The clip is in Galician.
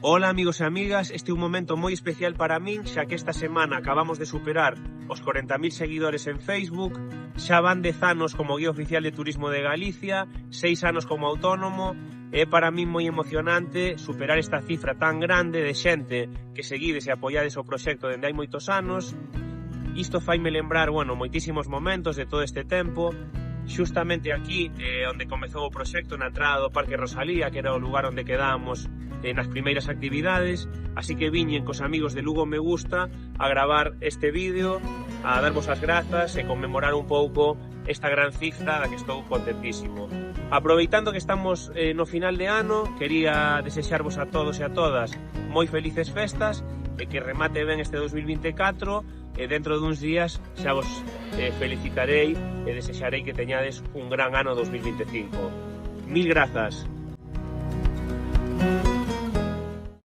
Ola amigos e amigas, este é un momento moi especial para min, xa que esta semana acabamos de superar os 40.000 seguidores en Facebook, xa van 10 anos como guía oficial de turismo de Galicia, 6 anos como autónomo, e para min moi emocionante superar esta cifra tan grande de xente que seguides e apoiades o proxecto dende hai moitos anos. Isto faime lembrar, moitísimos momentos de todo este tempo, xustamente aquí, onde comezou o proxecto, na entrada do Parque Rosalía, que era o lugar onde quedábamos nas primeiras actividades, así que viñen cos amigos de Lugo Me Gusta a gravar este vídeo, a darvos as grazas e conmemorar un pouco esta gran cifra da que estou contentísimo. Aproveitando que estamos no final de ano, quería desexarvos a todos e a todas moi felices festas e que remate ben este 2024 e dentro duns días xa vos felicitarei e desexarei que teñades un gran ano 2025. Mil grazas!